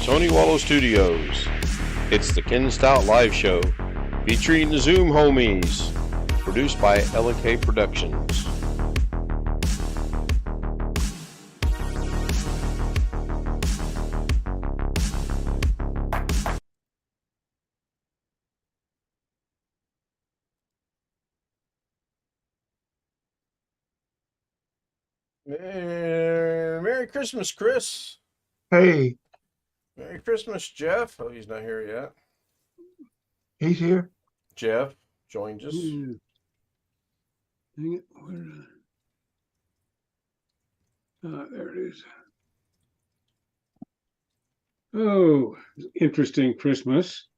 Tony Wallow Studios. It's the Ken Stout Live Show, featuring the Zoom homies, produced by L&K Productions. Merry Christmas, Chris. Hey, Merry Christmas, Jeff. Oh, he's not here yet. he's here. Jeff joined us. Dang it. There it is. Oh, interesting Christmas.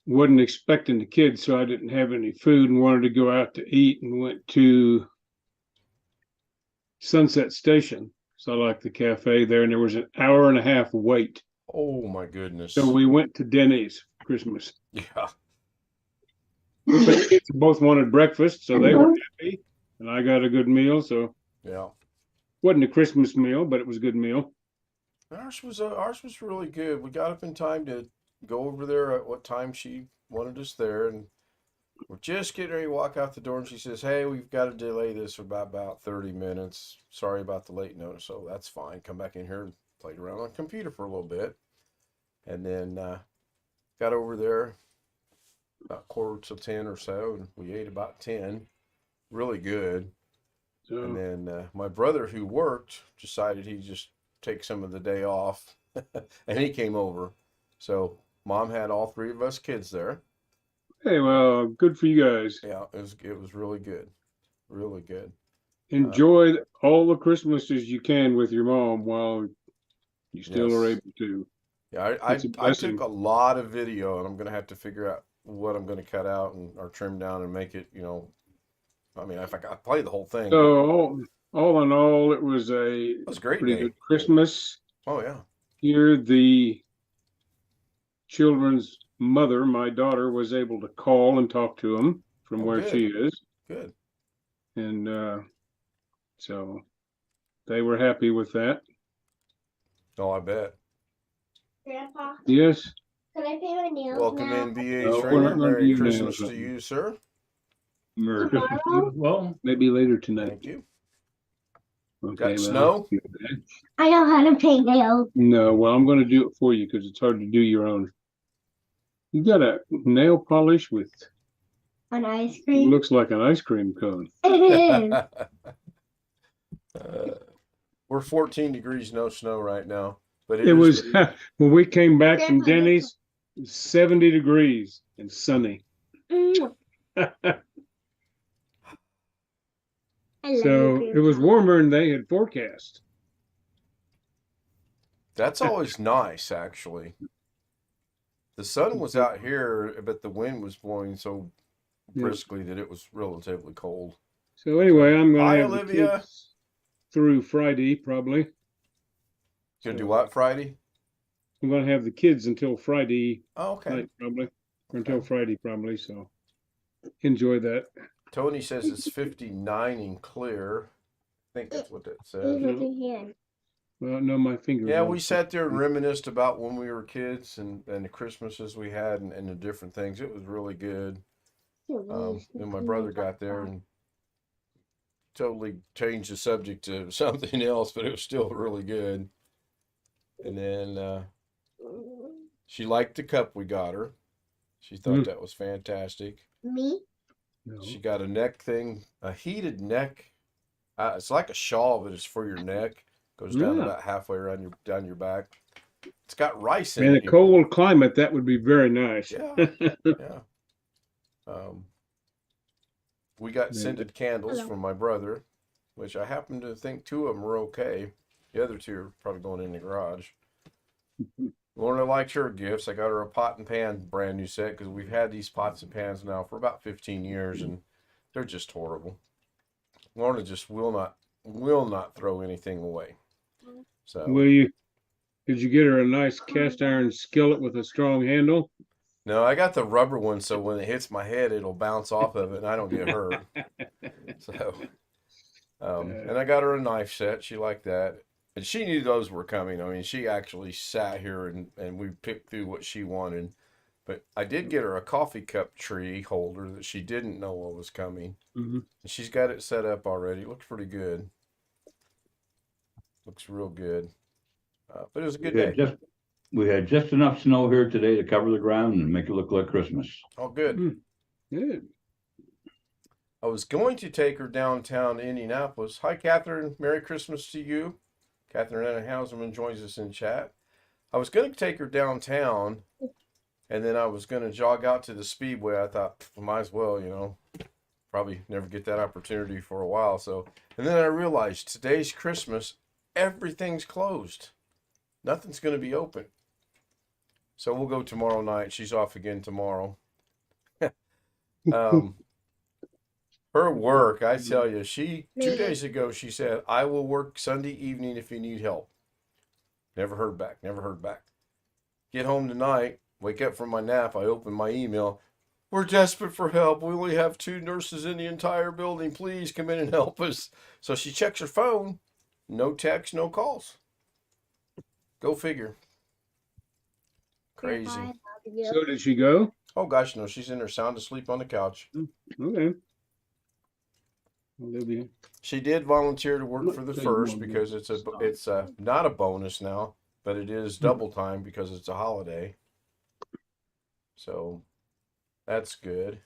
Wasn't expecting the kids, so I didn't have any food and wanted to go out to eat and went to Sunset Station. So I like the cafe there, and there was an hour and a half wait. Oh, my goodness. So we went to Denny's for Christmas. Yeah. But the kids both wanted breakfast, so they were happy, and I got a good meal. So Yeah. wasn't a Christmas meal, but it was a good meal. Ours was really good. We got up in time to go over there at what time she wanted us there, and we're just getting ready to walk out the door, and she says, "Hey, we've got to delay this for about 30 minutes. Sorry about the late notice." So that's fine. Come back in here and played around on the computer for a little bit, and then got over there about 9:45 or so, and we ate about 10. Really good. So And then my brother, who worked, decided he'd just take some of the day off, and he came over. So Mom had all three of us kids there. hey, well, good for you guys. Yeah, it was really good, really good. Enjoy all the Christmases you can with your mom while you still are Yes. able to. Yeah, It's a I blessing. took a lot of video, and I'm gonna have to figure out what I'm gonna cut out and or trim down and make it. I mean, if I play the whole thing, but So all in all, it was a it was a great pretty day. good Christmas. Oh yeah, Here, the children's mother, my daughter, was able to call and talk to them from Oh, where good. she is, good. and so they were happy with that. Oh, I bet. Grandpa, Yes. can I pay my nails Welcome now? in, B.A. No, we're Trainer. not gonna Merry do Christmas nails. to you, sir. Merry Christmas. Tomorrow? Well, maybe later tonight. Thank you. Okay. Got well, snow? I know how to pay nails. No, well, I'm going to do it for you because it's hard to do your own. You got a nail polish with On ice cream. looks like an ice cream cone. It is. We're 14 degrees, no snow right now, but It was when we came back from Grandpa, Denny's, 70 degrees and sunny. Mm, I love So you, it was Grandpa. warmer than they had forecast. That's always nice, actually. The sun was out here, but the wind was blowing so Yeah. briskly that it was relatively cold. So anyway, I'm going Hi, to have the Olivia. kids through Friday probably. Gonna do So what Friday? I'm going to have the kids until Friday Oh, okay. night probably, or until Friday probably. So enjoy that. Tony says it's 59 and clear. I think that's what that Here's says. what you can. Well, no, my fingers. Yeah, won't we fit. sat there and reminisced about when we were kids and the Christmases we had and the different things. It was really good. Then my brother got there and totally changed the subject to something else, but it was still really good. And then she liked the cup we got her. She thought that was fantastic. Me? No. She got a neck thing, a heated neck. It's like a shawl, but it's for your neck. Goes down Yeah. about halfway around down your back. It's got rice in In a it. cold climate, that would be very nice. Yeah, yeah. We got Yeah. scented candles Hello. from my brother, which I happen to think 2 of them were okay. The other 2 are probably going in the garage. Lorna liked her gifts. I got her a pot and pan brand new set because we've had these pots and pans now for about 15 years and they're just horrible. Lorna just will not throw anything away. So Did you get her a nice cast iron skillet with a strong handle? no, I got the rubber one, so when it hits my head, it'll bounce off of it, and I don't get hurt. So, and I got her a knife set. She liked that. And she knew those were coming. I mean, she actually sat here and we picked through what she wanted. But I did get her a coffee cup tree holder that she didn't know what was coming. Mm-hmm. And she's got it set up already. It looks pretty good. Looks real good. But it was a good day. We had just enough snow here today to cover the ground and make it look like Christmas. Oh, good. Good. I was going to take her downtown Indianapolis. Hi, Catherine. Merry Christmas to you. Catherine Anna Hauserman joins us in chat. I was going to take her downtown, and then I was going to jog out to the Speedway. I thought, might as well, you know, probably never get that opportunity for a while. So, and then I realized today's Christmas, everything's closed. Nothing's going to be open. So we'll go tomorrow night. She's off again tomorrow. Her work, I tell you, 2 days ago, she said, I will work Sunday evening if you need help. Never heard back. Get home tonight, wake up from my nap, I open my email. We're desperate for help. We only have 2 nurses in the entire building. Please come in and help us. So she checks her phone. No text, no calls. Go figure. Crazy. So did she go? Oh, gosh, no. She's in there sound asleep on the couch. Okay. Well, they'll be- She did volunteer to work Look, for the they first won't because be it's not a bonus now, but it is double time because it's a holiday. So that's good.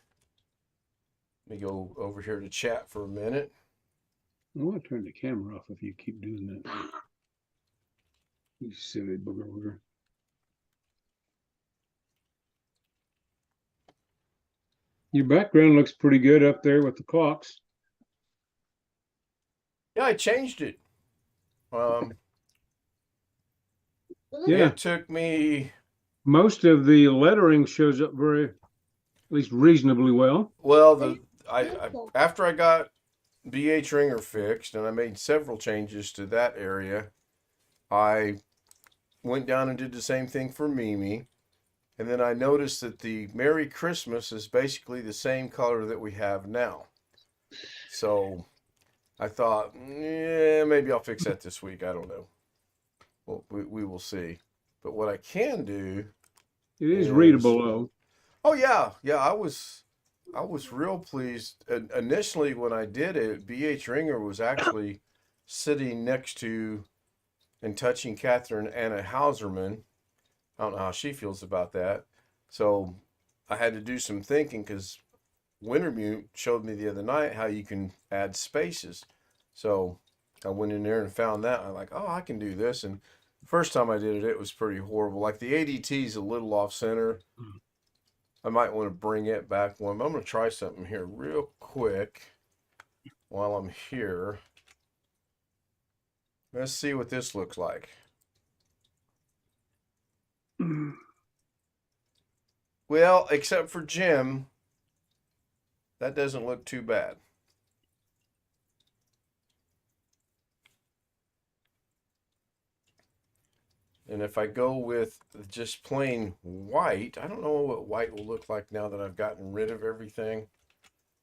Let me go over here to chat for a minute. I want to turn the camera off if you keep doing that. You silly booger. Your background looks pretty good up there with the clocks. Yeah, I changed it. Yeah. It took me, Most of the lettering shows up at least reasonably well. well, I after I got BH Ringer fixed and I made several changes to that area, I went down and did the same thing for Mimi. And then I noticed that the Merry Christmas is basically the same color that we have now. So I thought, yeah, maybe I'll fix that this week. I don't know. Well, we will see. But what I can do. It is readable though. Oh yeah, I was real pleased. Initially, when I did it, BH Ringer was actually sitting next to and touching Catherine Anna Hauserman. I don't know how she feels about that. So I had to do some thinking because Wintermute showed me the other night how you can add spaces. So I went in there and found that. I'm like, oh, I can do this. And first time I did it, it was pretty horrible. Like the ADT is a little off center. I might want to bring it back one. But I'm going to try something here real quick while I'm here. Let's see what this looks like. Well, except for Jim, that doesn't look too bad. And if I go with just plain white, I don't know what white will look like now that I've gotten rid of everything.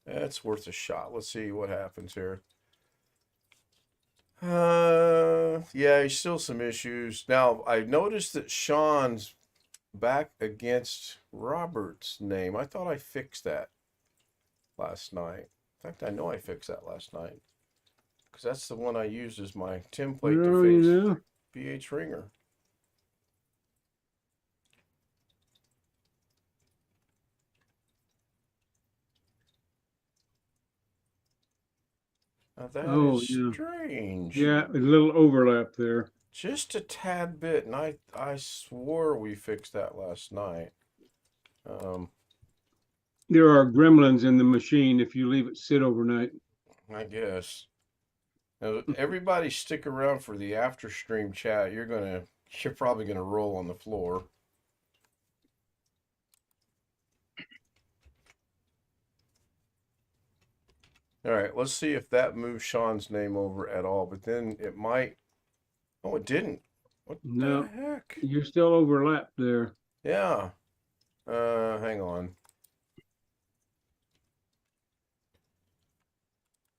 That's worth a shot. Let's see what happens here. Yeah, still some issues. Now, I noticed that Sean's back against Robert's name. I thought I fixed that last night. In fact, I know I fixed that last night. Because that's the one I used as my template to fix BH Ringer. Now that is strange. Yeah, a little overlap there. Just a tad bit, and I swore we fixed that last night. There are gremlins in the machine if you leave it sit overnight. I guess. Now, everybody stick around for the after stream chat. You're probably gonna roll on the floor. All right, let's see if that moves Sean's name over at all. But then it might. Oh, it didn't. What the heck? You're still overlapped there. Yeah. Hang on.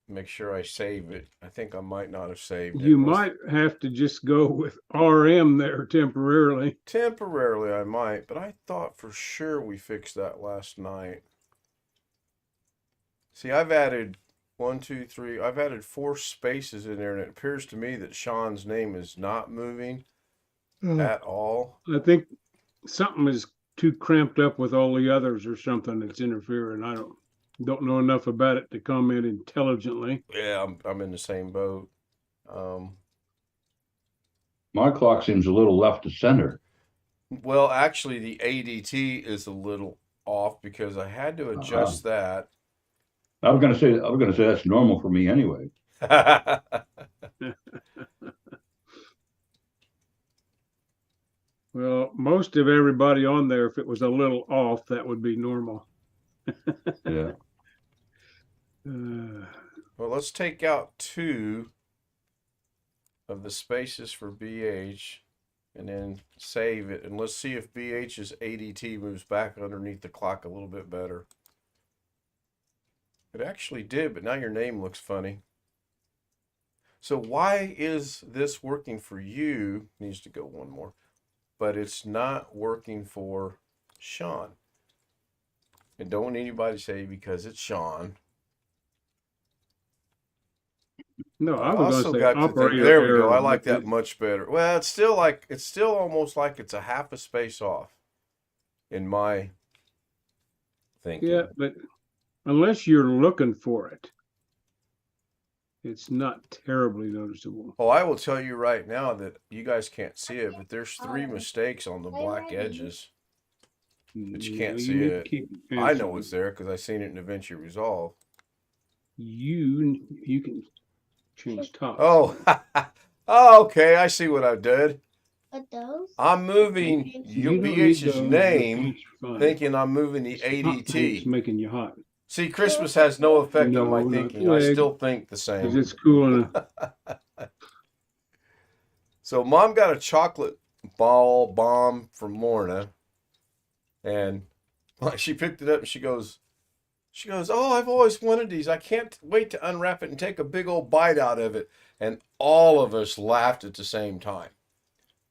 make sure I save it. I think I might not have saved it. You might have to just go with RM there temporarily. Temporarily, I might, but I thought for sure we fixed that last night. See, I've added 1, 2, 3. I've added 4 spaces in there, and it appears to me that Sean's name is not moving at all. I think something is too cramped up with all the others or something that's interfering. I don't know enough about it to comment intelligently. Yeah, I'm in the same boat. My clock seems a little left to center. Well, actually, the ADT is a little off because I had to adjust that. I was gonna say that's normal for me anyway. Well, most of everybody on there, if it was a little off, that would be normal. Yeah. Well, let's take out 2 of the spaces for BH and then save it. And let's see if BH's ADT moves back underneath the clock a little bit better. It actually did, but now your name looks funny. So why is this working for you? Needs to go one more. But it's not working for Sean. And don't want anybody to say because it's Sean. No, I I was also going to got say to think, operator there we go. error, I like but that much better. Well, it's still almost like it's a half a space off in my thinking. Yeah, but unless you're looking for it, it's not terribly noticeable. Oh, I will tell you right now that you guys can't see it, but there's 3 mistakes on the black edges. But you can't see need to it. keep I know answering. it's there because I've seen it in DaVinci Resolve. You can change top. Oh, oh, okay. I see what I've done. But those? I'm moving You don't need BH's those, your name, pants are fine. thinking I'm moving the It's hot pants ADT. making you hot. See, Christmas has no effect on my No, not thinking. the I leg. still think the 'Cause same. it's cooling. So Mom got a chocolate ball bomb from Lorna, and she picked it up and she goes, "Oh, I've always wanted these. I can't wait to unwrap it and take a big old bite out of it." And all of us laughed at the same time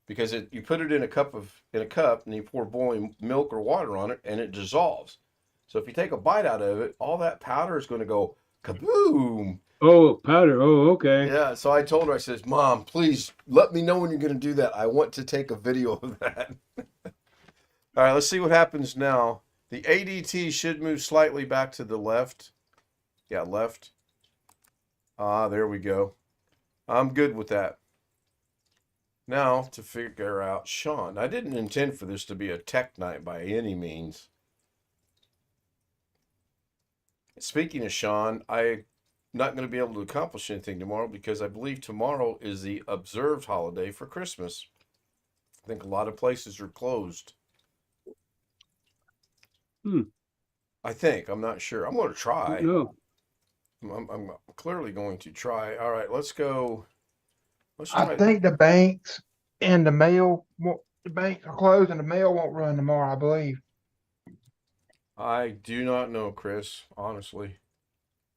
because you put it in a cup and you pour boiling milk or water on it and it dissolves. So if you take a bite out of it, all that powder is going to go kaboom. Oh, powder. Oh, okay. Yeah, so I told her, I says, "Mom, please let me know when you're going to do that. I want to take a video of that." All right, let's see what happens now. The ADT should move slightly back to the left. Yeah, left. Ah, there we go. I'm good with that. Now to figure out Sean. I didn't intend for this to be a tech night by any means. Speaking of Sean, I'm not going to be able to accomplish anything tomorrow because I believe tomorrow is the observed holiday for Christmas. I think a lot of places are closed. I think. I'm not sure. I'm going to try. No. I'm clearly going to try. All right, let's go. Let's I try. think the banks and the mail, the banks are closed and the mail won't run tomorrow, I believe. I do not know, Chris, honestly.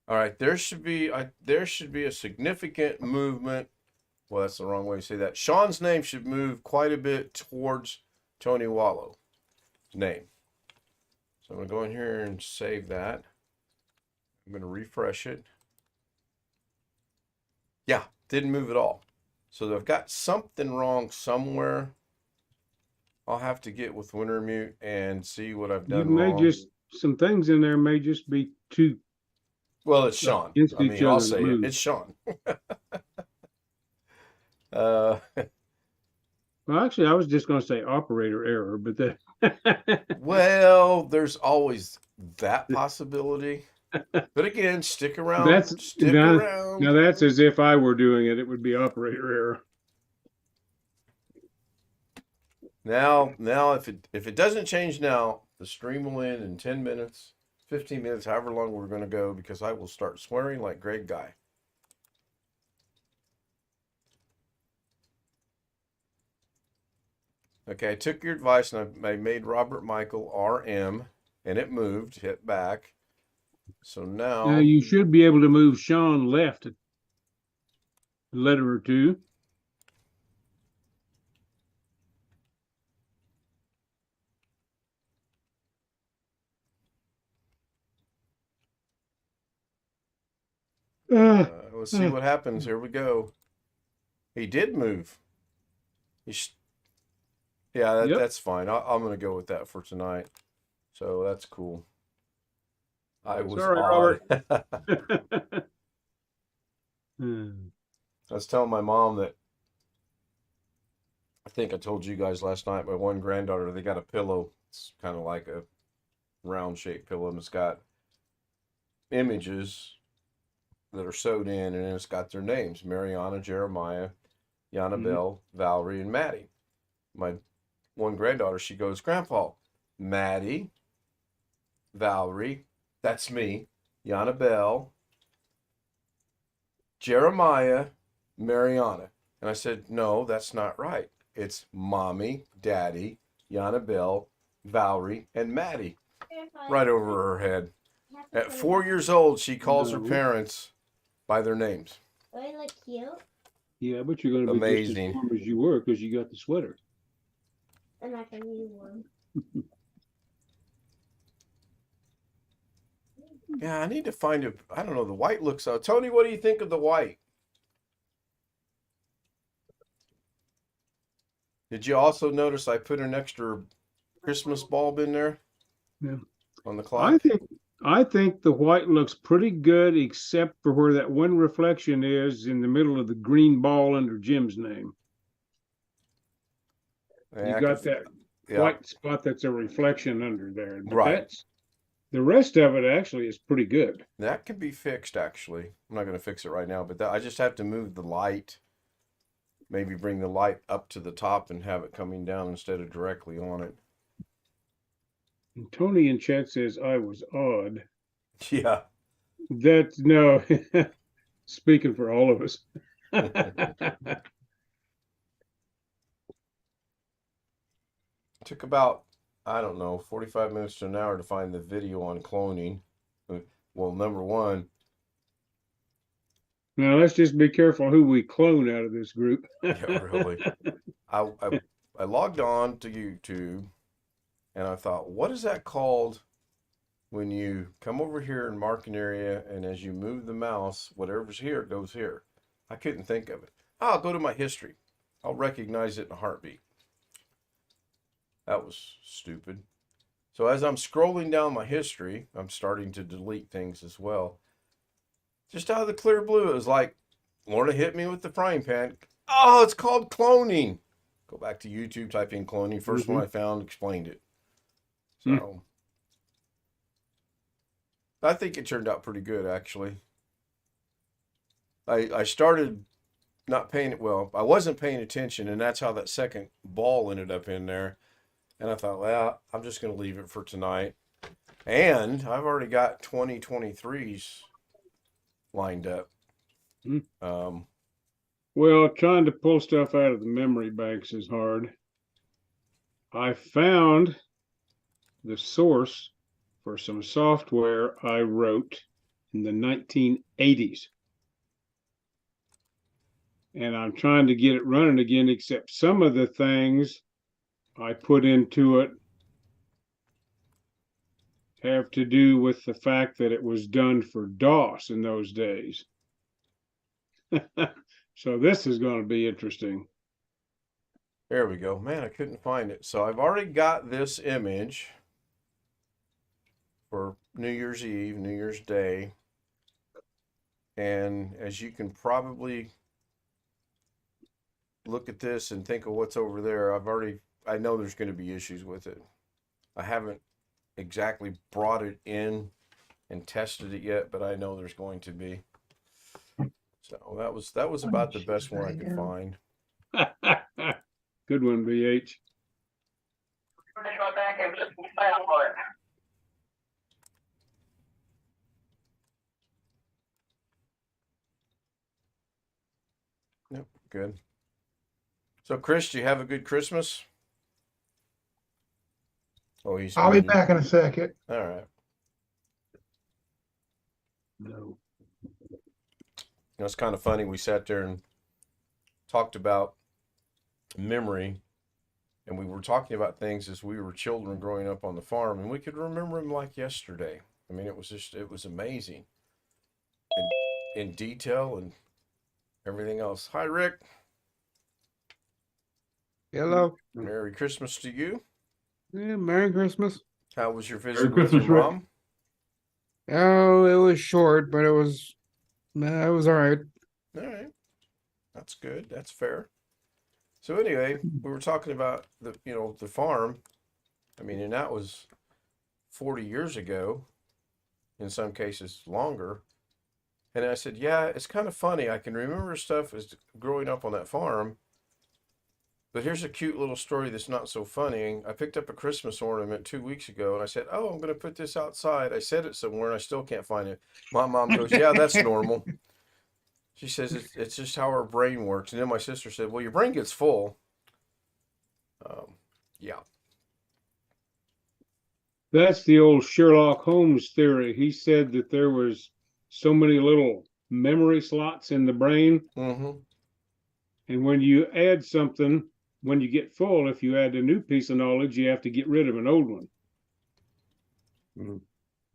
All right, there should be a significant movement. Well, that's the wrong way to say that. Sean's name should move quite a bit towards Tony Wallow name. So I'm going to go in here and save that. I'm going to refresh it. Yeah, didn't move at all. So I've got something wrong somewhere. I'll have to get with Wintermute and see what I've You done may wrong. some things in there may just be too. Well, it's Sean. against I mean, each I'll other to say it. move. It's Sean. Well, actually, I was just going to say operator error, but that. Well, there's always that possibility. But again, stick around. Stick around. Now that's as if I were doing it. It would be operator error. Now, if it doesn't change now, the stream will end in 10 minutes, 15 minutes, however long we're going to go, because I will start swearing like Greg Guy. Okay, I took your advice and I made Robert Michael RM, and it moved, hit back. So Now now, you should be able to move Sean left a letter or two. let's see what happens. Here we go. He did move. Yeah, Yep. that's fine. I'm going to go with that for tonight. So that's cool. I was Sorry, odd. Robert. I was telling my mom that I think I told you guys last night. My one granddaughter, they got a pillow. It's kind of like a round shaped pillow, and it's got images that are sewed in, and it's got their names: Mariana, Jeremiah, Yanabelle, Valerie, and Maddie. My one granddaughter, she goes, "Grandpa, Maddie, Valerie, that's me, Yanabelle, Jeremiah, Mariana." And I said, "No, that's not right. It's Mommy, Daddy, Yanabelle, Valerie, and Maddie." Right over her head. At 4 years old, she calls her No. parents by their names. Do I look cute? Yeah, but you're going to be just Amazing. as warm as you were because you got the sweater. I'm not gonna use one. Yeah, I need to find it. I don't know. The white looks out. Tony, what do you think of the white? Did you also notice I put an extra Christmas bulb in there? Yeah. On the I clock? think the white looks pretty good, except for where that one reflection is in the middle of the green ball under Jim's name. Yeah, You I got can- that yeah, white spot that's a reflection under there. But Right. that's the rest of it actually is pretty good. that can be fixed actually. I'm not going to fix it right now, but I just have to move the light. Maybe bring the light up to the top and have it coming down instead of directly on it. And Tony in chat says I was odd. Yeah. That's no speaking for all of us. Took about, I don't know, 45 minutes to an hour to find the video on cloning. Well, number one, Now let's just be careful who we clone out of this group. yeah, really. I logged on to YouTube and I thought, what is that called when you come over here and mark an area and as you move the mouse, whatever's here goes here? I couldn't think of it. I'll go to my history. I'll recognize it in a heartbeat. That was stupid. So as I'm scrolling down my history, I'm starting to delete things as well. Just out of the clear blue, it was like, Lorna hit me with the frying pan. Oh, it's called cloning. Go back to YouTube, type in cloning. First one I found explained it. So I think it turned out pretty good, actually. I started not paying it well. I wasn't paying attention, and that's how that second ball ended up in there. And I thought, well, I'm just going to leave it for tonight. And I've already got 2023s lined up. Well, trying to pull stuff out of the memory banks is hard. I found the source for some software I wrote in the 1980s. And I'm trying to get it running again, except some of the things I put into it have to do with the fact that it was done for DOS in those days. So this is going to be interesting. There we go. Man, I couldn't find it. So I've already got this image for New Year's Eve, New Year's Day. And as you can probably look at this and think of what's over there, I know there's going to be issues with it. I haven't exactly brought it in and tested it yet, but I know there's going to be. So that was about the best one I could find. Good one, BH. Yep, good. So Chris, do you have a good Christmas? Oh, I'll be back in a second. All right. No. It's kind of funny. We sat there and talked about memory, and we were talking about things as we were children growing up on the farm, and we could remember them like yesterday. I mean, it was amazing in detail and everything else. Hi, Rick. Hello. Merry Christmas to you. Yeah, Merry Christmas. How was your Merry visit with Christmas, your Rick. mom? Oh, it was short, but it was all right. All right. That's good. That's fair. So anyway, we were talking about the farm. I mean, and that was 40 years ago, in some cases longer. And I said, yeah, it's kind of funny. I can remember stuff as growing up on that farm. But here's a cute little story that's not so funny. I picked up a Christmas ornament 2 weeks ago, and I said, oh, I'm going to put this outside. I said it somewhere, and I still can't find it. My mom goes, yeah, that's normal. She says, it's just how our brain works. And then my sister said, well, your brain gets full. Yeah. That's the old Sherlock Holmes theory. He said that there was so many little memory slots in the brain, Mm-hmm. and when you add something, when you get full, if you add a new piece of knowledge, you have to get rid of an old one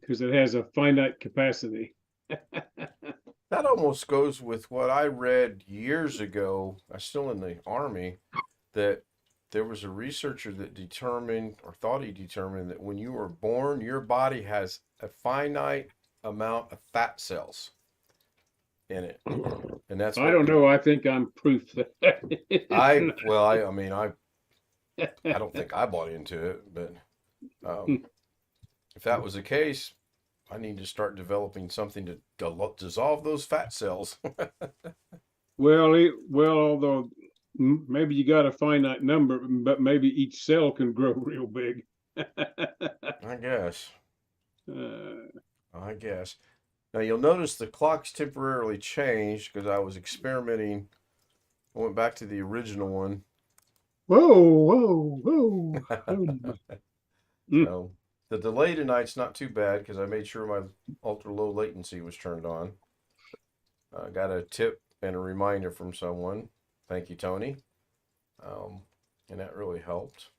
because it has a finite capacity. That almost goes with what I read years ago. I was still in the Army, that there was a researcher that determined, or thought he determined, that when you were born, your body has a finite amount of fat cells in it, and that's I don't know. I think I'm proof that I mean, I don't think I bought into it, but if that was the case, I need to start developing something to dissolve those fat cells. Well, although maybe you got a finite number, but maybe each cell can grow real big. I guess. Uh, I guess. Now you'll notice the clock's temporarily changed because I was experimenting. I went back to the original one. whoa. So the delay tonight's not too bad because I made sure my ultra low latency was turned on. I got a tip and a reminder from someone. Thank you, Tony. And that really helped.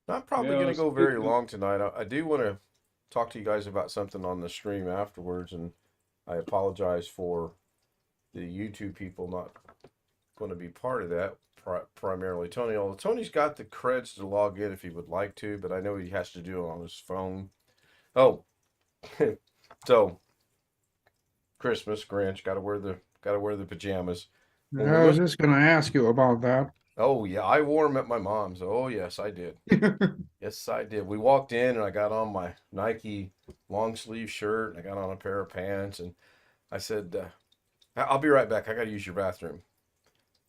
Not probably Yeah, going to it's go very good. long tonight. I do want to talk to you guys about something on the stream afterwards, and I apologize for the YouTube people not going to be part of that. Primarily Tony. Although Tony's got the creds to log in if he would like to, but I know he has to do it on his phone. Oh, so Christmas, Grinch, gotta wear the pajamas. When we I was went- just gonna ask you about that. Oh yeah, I wore them at my mom's. Oh yes, I did. Yes, I did. We walked in and I got on my Nike long sleeve shirt and I got on a pair of pants and I said, I'll be right back. I got to use your bathroom.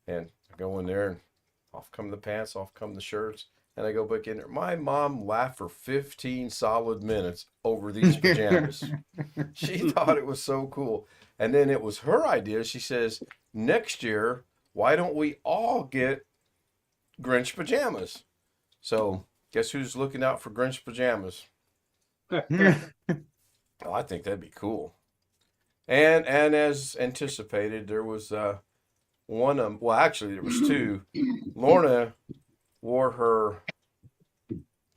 And I go in there and off come the pants, off come the shirts. And I go back in there. My mom laughed for 15 solid minutes over these pajamas. She thought it was so cool. And then it was her idea. She says, next year, why don't we all get Grinch pajamas? So guess who's looking out for Grinch pajamas? Oh, I think that'd be cool. And as anticipated, there was one of them. Well, actually, there was two. Lorna wore her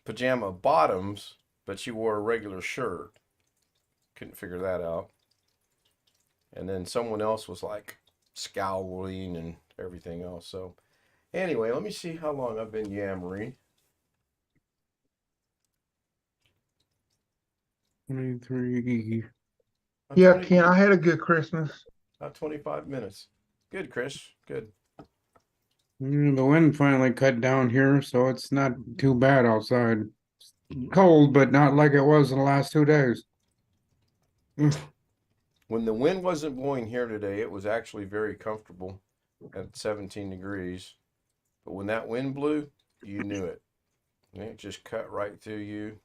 pajama bottoms, but she wore a regular shirt. Couldn't figure that out. And then someone else was like scowling and everything else. So anyway, let me see how long I've been yammering. 23. Yeah, 20 Ken, I had a good Christmas. About 25 minutes. Good, Chris. Good. The wind finally cut down here, so it's not too bad outside. Cold, but not like it was in the last 2 days. When the wind wasn't blowing here today, it was actually very comfortable at 17 degrees. But when that wind blew, you knew it. And it just cut right through you.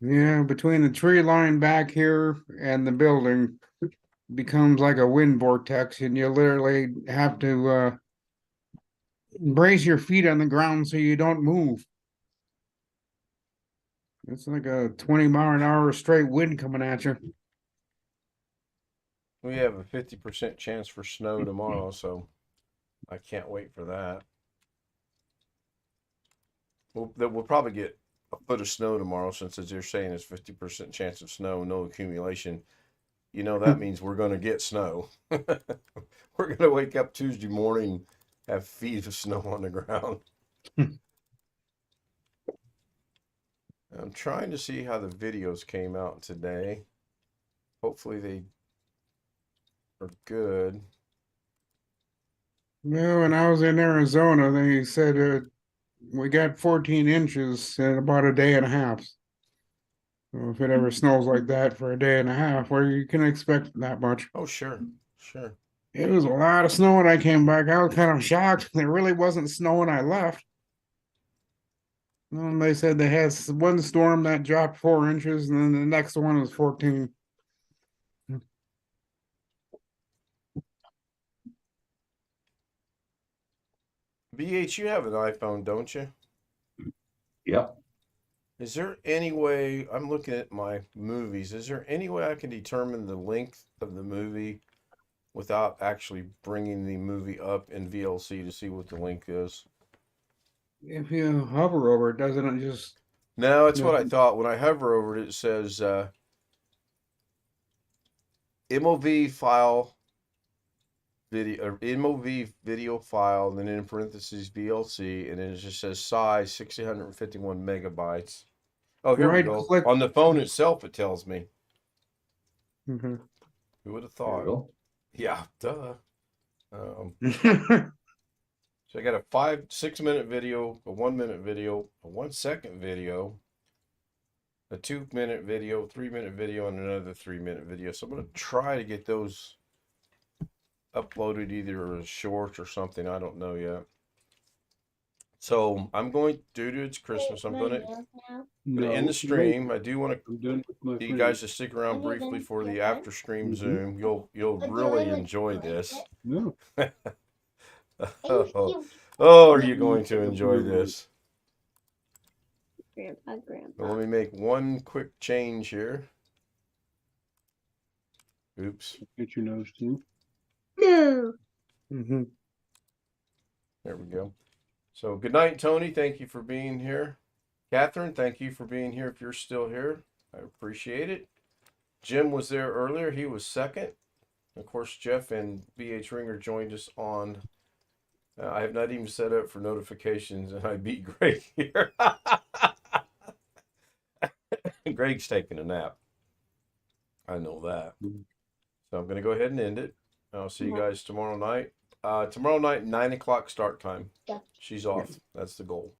Yeah, between the tree line back here and the building becomes like a wind vortex, and you literally have to brace your feet on the ground so you don't move. It's like a 20-mile-an-hour straight wind coming at you. We have a 50% chance for snow tomorrow, so I can't wait for that. We'll probably get a foot of snow tomorrow since, as you're saying, it's 50% chance of snow, no accumulation. You know, that means we're going to get snow. We're going to wake up Tuesday morning, have feet of snow on the ground. I'm trying to see how the videos came out today. Hopefully they are good. Well, when I was in Arizona, they said we got 14 inches in about a day and a half. So if it ever snows like that for a day and a half, well, you can expect that much. Oh, sure, sure. It was a lot of snow when I came back. I was kind of shocked. There really wasn't snow when I left. And they said they had one storm that dropped 4 inches, and then the next one was 14. BH, you have an iPhone, don't you? Yep. Is there any way, I'm looking at my movies, is there any way I can determine the length of the movie without actually bringing the movie up in VLC to see what the length is? If you hover over it, doesn't it just? No, it's No. what I thought. When I hover over it, it says MOV file video, or MOV video file, and then in parentheses VLC, and then it just says size 651 megabytes. Oh, here we Right go. click. On the phone itself, it tells me. Mhm. Who would have There you thought? go. Yeah, duh. So I got a 6 minute video, a 1 minute video, a 1 second video, a 2 minute video, 3 minute video, and another 3 minute video. So I'm gonna try to get those uploaded either as shorts or something. I don't know yet. So I'm going, due to it's Christmas, I'm gonna end the stream. I do want to I'm done with my you guys to stick around Have you briefly been for the to after stream Mhm. Zoom. You'll But really do I look enjoy like this. it? No. Oh, are you going to enjoy this? Grandpa. Well, let me make one quick change here. Oops. Get your nose too. No. Mhm. There we go. So good night, Tony. Thank you for being here. Catherine, thank you for being here if you're still here. I appreciate it. Jim was there earlier. He was second. Of course, Jeff and BH Ringer joined us on. I have not even set up for notifications, and I beat Greg here. Greg's taking a nap. I know that. So I'm going to go ahead and end it. I'll see you guys tomorrow night. Tomorrow night, 9 o'clock start time. Yeah. She's off. That's the goal.